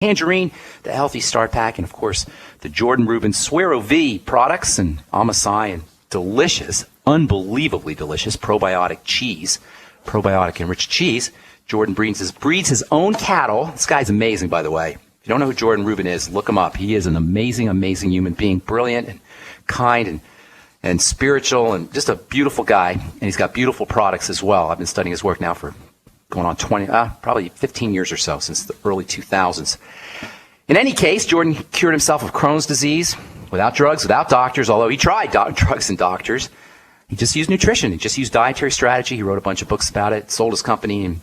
Tangerine, the Healthy Start Pack, and of course the Jordan Rubin Suero V products and Amasai and delicious, unbelievably delicious probiotic cheese, probiotic enriched cheese. Jordan breeds his own cattle. This guy's amazing, by the way. If you don't know who Jordan Rubin is, look him up. He is an amazing, amazing human being, brilliant and kind and spiritual and just a beautiful guy. And he's got beautiful products as well. I've been studying his work now for going on probably 15 years or so, since the early 2000s. In any case, Jordan cured himself of Crohn's disease without drugs, without doctors, although he tried drugs and doctors. He just used nutrition. He just used dietary strategy. He wrote a bunch of books about it, sold his company, and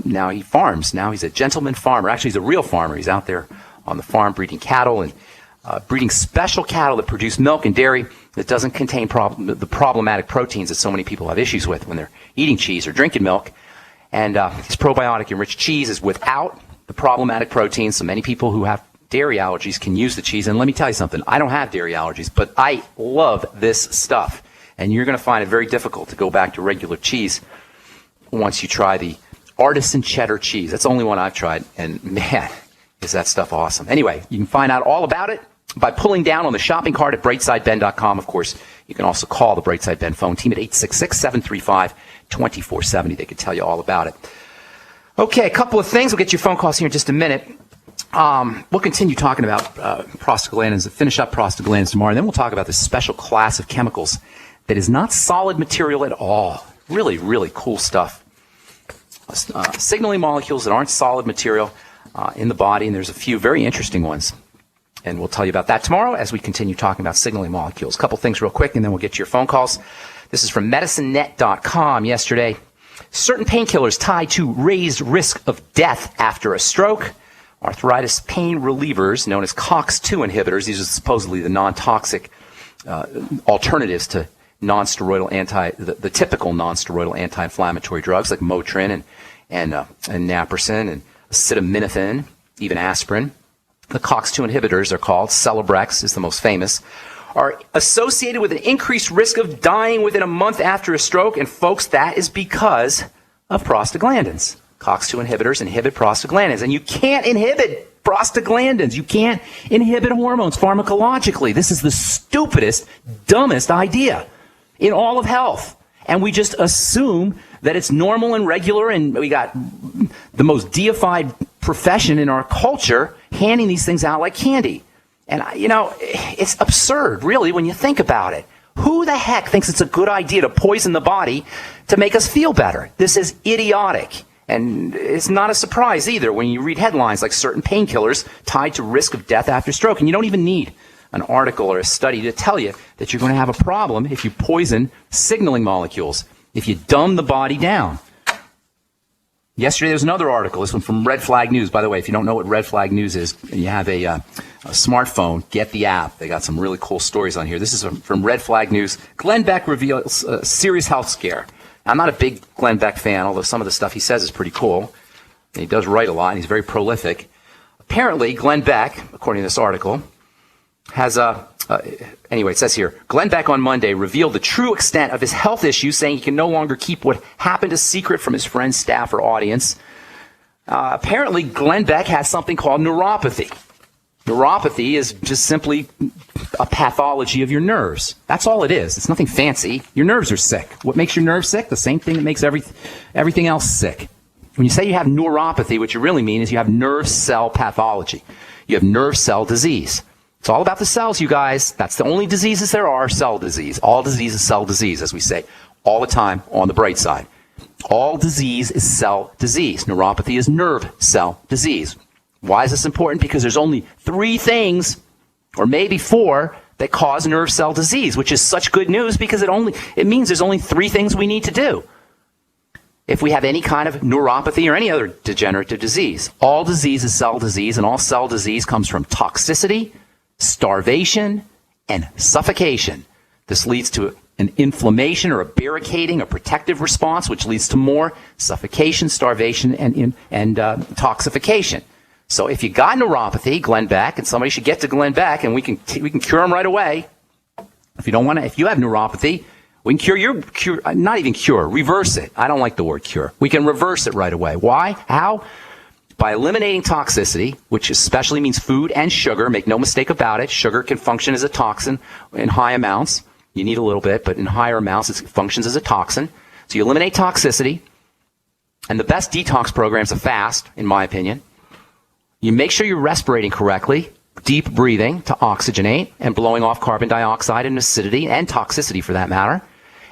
now he farms. Now he's a gentleman farmer. Actually, he's a real farmer. He's out there on the farm breeding cattle and breeding special cattle that produce milk and dairy that doesn't contain the problematic proteins that so many people have issues with when they're eating cheese or drinking milk. And his probiotic-enriched cheese is without the problematic proteins, so many people who have dairy allergies can use the cheese. And let me tell you something. I don't have dairy allergies, but I love this stuff. And you're going to find it very difficult to go back to regular cheese once you try the artisan cheddar cheese. That's the only one I've tried. And man, is that stuff awesome. Anyway, you can find out all about it by pulling down on the shopping cart at brightsideben.com. Of course, you can also call the Brightside Ben phone team at 866-735-2470. They can tell you all about it. Okay, a couple of things. We'll get your phone calls here in just a minute. We'll continue talking about prostaglandins, finish up prostaglandins tomorrow, and then we'll talk about this special class of chemicals that is not solid material at all. Really, really cool stuff. Signaling molecules that aren't solid material in the body, and there's a few very interesting ones. And we'll tell you about that tomorrow as we continue talking about signaling molecules. A couple things real quick, and then we'll get to your phone calls. This is from medicinenet.com yesterday. Certain painkillers tied to raised risk of death after a stroke. Arthritis pain relievers, known as COX-2 inhibitors. These are supposedly the non-toxic alternatives to the typical non-steroidal anti-inflammatory drugs like Motrin and naproxen and acetaminophen, even aspirin. The COX-2 inhibitors are called, Celebrex is the most famous, are associated with an increased risk of dying within a month after a stroke. And folks, that is because of prostaglandins. COX-2 inhibitors inhibit prostaglandins. And you can't inhibit prostaglandins. You can't inhibit hormones pharmacologically. This is the stupidest, dumbest idea in all of health. And we just assume that it's normal and regular, and we got the most deified profession in our culture handing these things out like candy. And, it's absurd, really, when you think about it. Who the heck thinks it's a good idea to poison the body to make us feel better? This is idiotic. And it's not a surprise either when you read headlines like certain painkillers tied to risk of death after stroke. And you don't even need an article or a study to tell you that you're going to have a problem if you poison signaling molecules, if you dumb the body down. Yesterday, there was another article, this one from Red Flag News. By the way, if you don't know what Red Flag News is, and you have a smartphone, get the app. They got some really cool stories on here. This is from Red Flag News. Glenn Beck reveals serious health scare. I'm not a big Glenn Beck fan, although some of the stuff he says is pretty cool. And he does write a lot, and he's very prolific. Apparently, Glenn Beck, according to this article, has anyway, it says here, Glenn Beck on Monday revealed the true extent of his health issues, saying he can no longer keep what happened a secret from his friends, staff, or audience. Apparently, Glenn Beck has something called neuropathy. Neuropathy is just simply a pathology of your nerves. That's all it is. It's nothing fancy. Your nerves are sick. What makes your nerves sick? The same thing that makes everything else sick. When you say you have neuropathy, what you really mean is you have nerve cell pathology. You have nerve cell disease. It's all about the cells, you guys. That's the only diseases there are, cell disease. All disease is cell disease, as we say all the time on the bright side. All disease is cell disease. Neuropathy is nerve cell disease. Why is this important? Because there's only 3 things, or maybe 4, that cause nerve cell disease, which is such good news because it means there's only 3 things we need to do if we have any kind of neuropathy or any other degenerative disease. All disease is cell disease, and all cell disease comes from toxicity, starvation, and suffocation. This leads to an inflammation or a barricading, a protective response, which leads to more suffocation, starvation, and toxification. So if you got neuropathy, Glenn Beck, and somebody should get to Glenn Beck, and we can cure them right away. If you have neuropathy, we can reverse it. I don't like the word cure. We can reverse it right away. Why? How? by eliminating toxicity, which especially means food and sugar. Make no mistake about it. Sugar can function as a toxin in high amounts. You need a little bit, but in higher amounts, it functions as a toxin. So you eliminate toxicity. And the best detox program is a fast, in my opinion. You make sure you're respirating correctly, deep breathing to oxygenate and blowing off carbon dioxide and acidity and toxicity for that matter.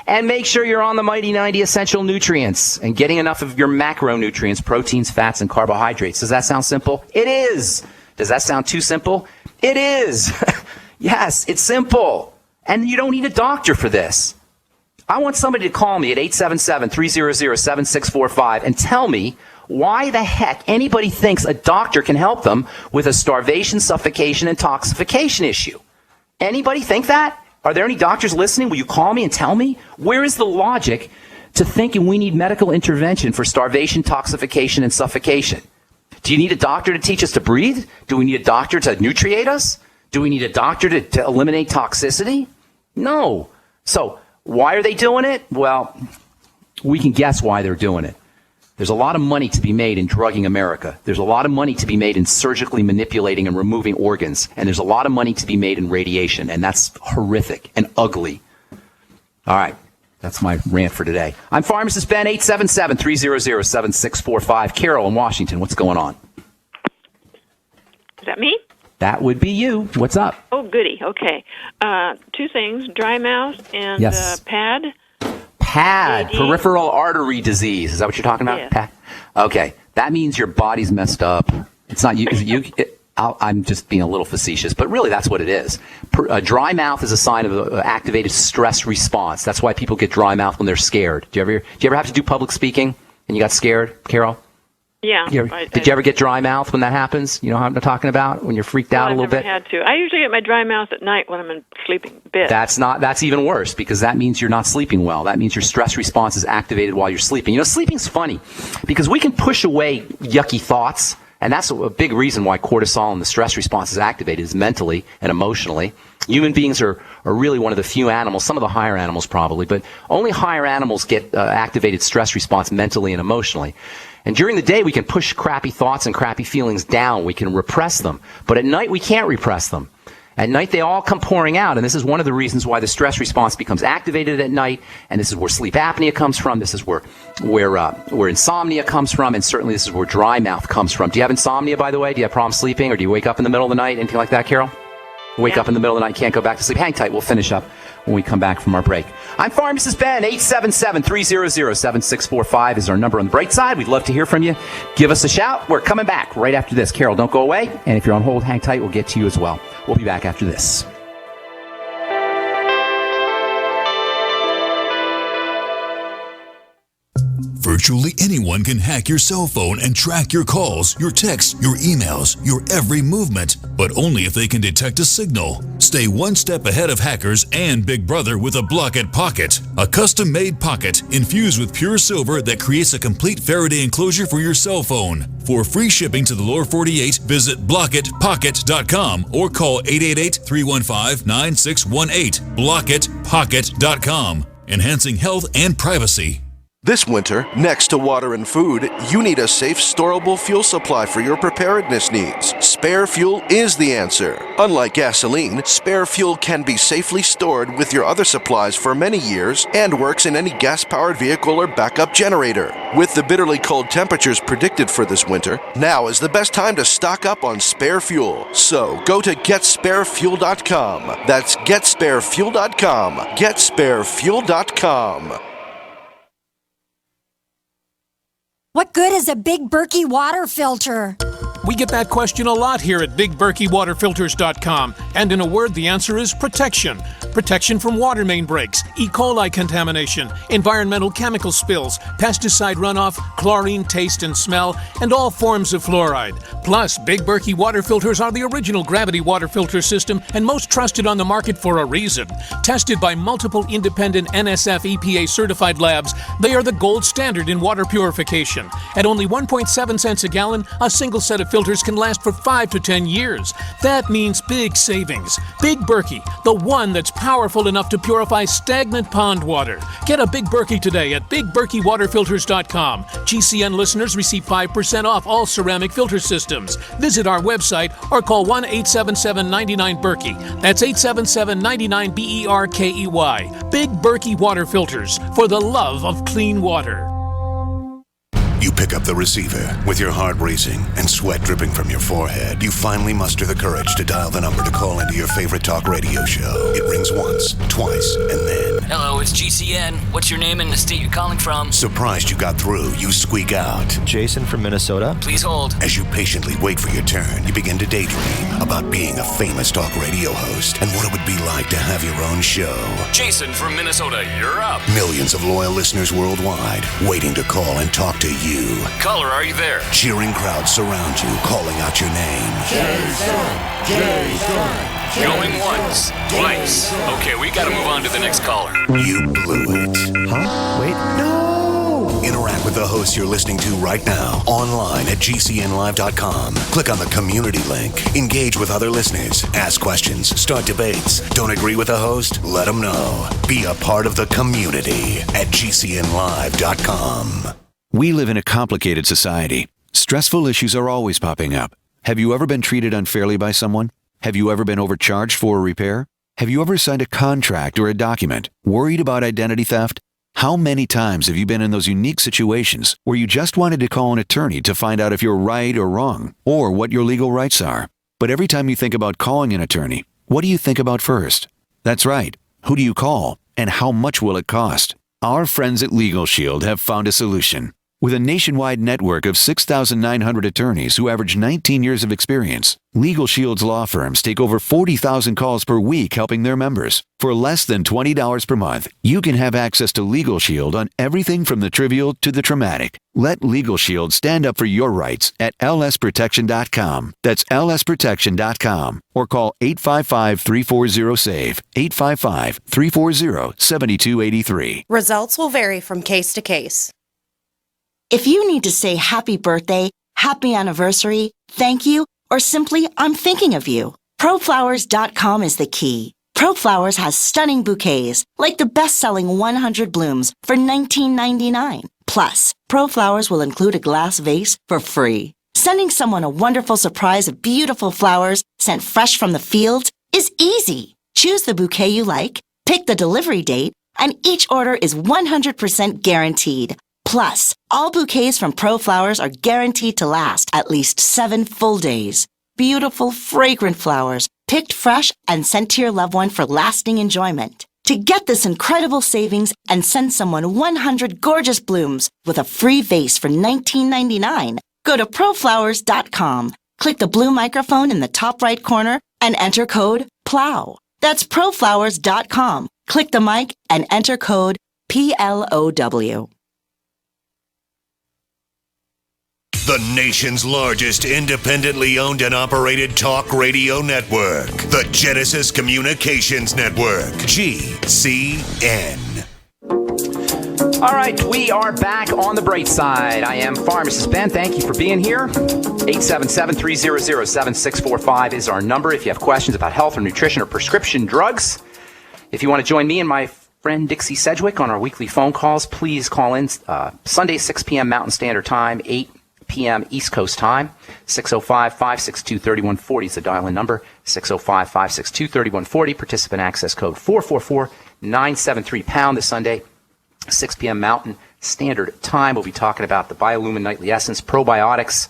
And make sure you're on the mighty 90 essential nutrients and getting enough of your macronutrients, proteins, fats, and carbohydrates. Does that sound simple? It is. Does that sound too simple? It is. Yes, it's simple. And you don't need a doctor for this. I want somebody to call me at 877-300-7645 and tell me why the heck anybody thinks a doctor can help them with a starvation, suffocation, and intoxication issue. Anybody think that? Are there any doctors listening? Will you call me and tell me? Where is the logic to thinking we need medical intervention for starvation, toxification, and suffocation? Do you need a doctor to teach us to breathe? Do we need a doctor to nutriate us? Do we need a doctor to eliminate toxicity? No. So why are they doing it? Well, we can guess why they're doing it. There's a lot of money to be made in drugging America. There's a lot of money to be made in surgically manipulating and removing organs. And there's a lot of money to be made in radiation. And that's horrific and ugly. All right. That's my rant for today. I'm Pharmacist Ben, 877-300-7645. Carol in Washington, what's going on? Is that me? That would be you. What's up? Oh, goody. Okay. Two things, dry mouth and Yes. PAD. PAD, AD. peripheral artery disease. Is that what you're talking about? Yes. PAD. Okay. That means your body's messed up. It's not you. I'm just being a little facetious, but really that's what it is. A dry mouth is a sign of an activated stress response. That's why people get dry mouth when they're scared. Do you ever have to do public speaking and you got scared, Carol? Yeah. Did you ever get dry mouth when that happens? You know what I'm talking about? When you're freaked out a little bit? I never had to. I usually get my dry mouth at night when I'm in sleeping bed. That's even worse because that means you're not sleeping well. That means your stress response is activated while you're sleeping. You know, sleeping's funny because we can push away yucky thoughts, and that's a big reason why cortisol and the stress response is activated is mentally and emotionally. Human beings are really one of the few animals, some of the higher animals probably, but only higher animals get activated stress response mentally and emotionally. And during the day, we can push crappy thoughts and crappy feelings down. We can repress them. But at night, we can't repress them. At night, they all come pouring out. And this is one of the reasons why the stress response becomes activated at night. And this is where sleep apnea comes from. This is where insomnia comes from. And certainly this is where dry mouth comes from. Do you have insomnia, by the way? Do you have problems sleeping? Or do you wake up in the middle of the night? Anything like that, Carol? Wake up in the middle of the night, can't go back to sleep. Hang tight. We'll finish up when we come back from our break. I'm Pharmacist Ben. 877-300-7645 is our number on the bright side. We'd love to hear from you. Give us a shout. We're coming back right after this. Carol, don't go away. And if you're on hold, hang tight. We'll get to you as well. We'll be back after this. Virtually anyone can hack your cell phone and track your calls, your texts, your emails, your every movement, but only if they can detect a signal. Stay one step ahead of hackers and Big Brother with a Block-It Pocket, a custom-made pocket infused with pure silver that creates a complete Faraday enclosure for your cell phone. For free shipping to the lower 48, visit blockitpocket.com or call 888-315-9618. blockitpocket.com, enhancing health and privacy. This winter, next to water and food, you need a safe, storable fuel supply for your preparedness needs. Spare fuel is the answer. Unlike gasoline, spare fuel can be safely stored with your other supplies for many years and works in any gas-powered vehicle or backup generator. With the bitterly cold temperatures predicted for this winter, now is the best time to stock up on spare fuel. So go to GetSpareFuel.com. That's GetSpareFuel.com. GetSpareFuel.com. What good is a Big Berkey water filter? We get that question a lot here at BigBerkeyWaterFilters.com. And in a word, the answer is protection. Protection from water main breaks, E. coli contamination, environmental chemical spills, pesticide runoff, chlorine taste and smell, and all forms of fluoride. Plus, Big Berkey water filters are the original gravity water filter system and most trusted on the market for a reason. Tested by multiple independent NSF EPA certified labs, they are the gold standard in water purification. At only 1.7 cents a gallon, a single set of filters can last for 5 to 10 years. That means big savings. Big Berkey, the one that's powerful enough to purify stagnant pond water. Get a Big Berkey today at BigBerkeyWaterFilters.com. GCN listeners receive 5% off all ceramic filter systems. Visit our website or call 1-877-99-BERKEY. That's 877-99-BERKEY. Big Berkey Water Filters, for the love of clean water. You pick up the receiver with your heart racing and sweat dripping from your forehead. You finally muster the courage to dial the number to call into your favorite talk radio show. It rings once, twice, and then... Hello, it's GCN. What's your name and the state you're calling from? Surprised you got through, you squeak out. Jason from Minnesota. Please hold. As you patiently wait for your turn, you begin to daydream about being a famous talk radio host and what it would be like to have your own show. Jason from Minnesota, you're up. Millions of loyal listeners worldwide waiting to call and talk to you. Caller, are you there? Cheering crowds surround you, calling out your name. Jason! Going once, twice. Okay, we gotta move on to the next caller. You blew it. Huh? Wait, no! Interact with the host you're listening to right now, online at GCNlive.com. Click on the community link. Engage with other listeners. Ask questions. Start debates. Don't agree with the host? Let them know. Be a part of the community at GCNlive.com. We live in a complicated society. Stressful issues are always popping up. Have you ever been treated unfairly by someone? Have you ever been overcharged for a repair? Have you ever signed a contract or a document worried about identity theft? How many times have you been in those unique situations where you just wanted to call an attorney to find out if you're right or wrong, or what your legal rights are? But every time you think about calling an attorney, what do you think about first? That's right. Who do you call, and how much will it cost? Our friends at Legal Shield have found a solution. With a nationwide network of 6,900 attorneys who average 19 years of experience, Legal Shield's law firms take over 40,000 calls per week helping their members. For less than $20 per month, you can have access to Legal Shield on everything from the trivial to the traumatic. Let Legal Shield stand up for your rights at lsprotection.com. That's lsprotection.com. Or call 855-340-SAVE, 855-340-7283. Results will vary from case to case. If you need to say happy birthday, happy anniversary, thank you, or simply I'm thinking of you, ProFlowers.com is the key. ProFlowers has stunning bouquets, like the best-selling 100 blooms for $19.99. Plus, ProFlowers will include a glass vase for free. Sending someone a wonderful surprise of beautiful flowers sent fresh from the fields is easy. Choose the bouquet you like, pick the delivery date, and each order is 100% guaranteed. Plus, all bouquets from ProFlowers are guaranteed to last at least 7 full days. Beautiful, fragrant flowers, picked fresh and sent to your loved one for lasting enjoyment. To get this incredible savings and send someone 100 gorgeous blooms with a free vase for $19.99, go to ProFlowers.com. Click the blue microphone in the top right corner and enter code PLOW. That's ProFlowers.com. Click the mic and enter code PLOW. The nation's largest independently owned and operated talk radio network. The Genesis Communications Network. GCN. All right, we are back on the bright side. I am Pharmacist Ben. Thank you for being here. 877-300-7645 is our number if you have questions about health or nutrition or prescription drugs. If you want to join me and my friend Dixie Sedgwick on our weekly phone calls, please call in Sunday, 6 p.m. Mountain Standard Time, 8 p.m. East Coast Time. 605-562-3140 is the dial-in number. 605-562-3140. Participant access code 444-973 # this Sunday, 6 p.m. Mountain Standard Time. We'll be talking about the Biolumin Nightly Essence, probiotics.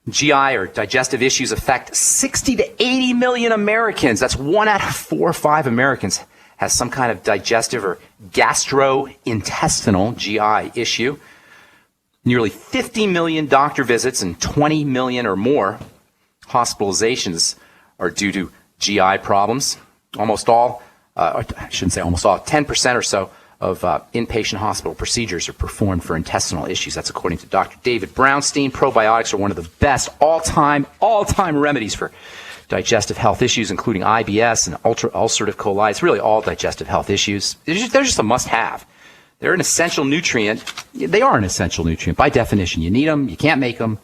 GI or digestive issues affect 60 to 80 million Americans. That's 1 out of 4 or 5 Americans has some kind of digestive or gastrointestinal GI issue. Nearly 50 million doctor visits and 20 million or more hospitalizations are due to GI problems. Almost all, I shouldn't say almost all, 10% or so of inpatient hospital procedures are performed for intestinal issues. That's according to Dr. David Brownstein. Probiotics are one of the best all-time remedies for digestive health issues, including IBS and ulcerative colitis, really all digestive health issues. They're just a must-have. They're an essential nutrient. They are an essential nutrient. By definition, you need them. You can't make them.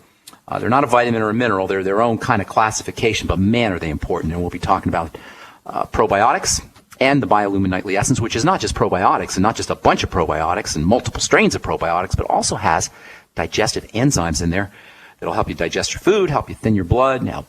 They're not a vitamin or a mineral. They're their own kind of classification, but man, are they important. And we'll be talking about probiotics. and the Biolumin Nightly Essence, which is not just probiotics and not just a bunch of probiotics and multiple strains of probiotics, but also has digestive enzymes in there that'll help you digest your food, help you thin your blood, and help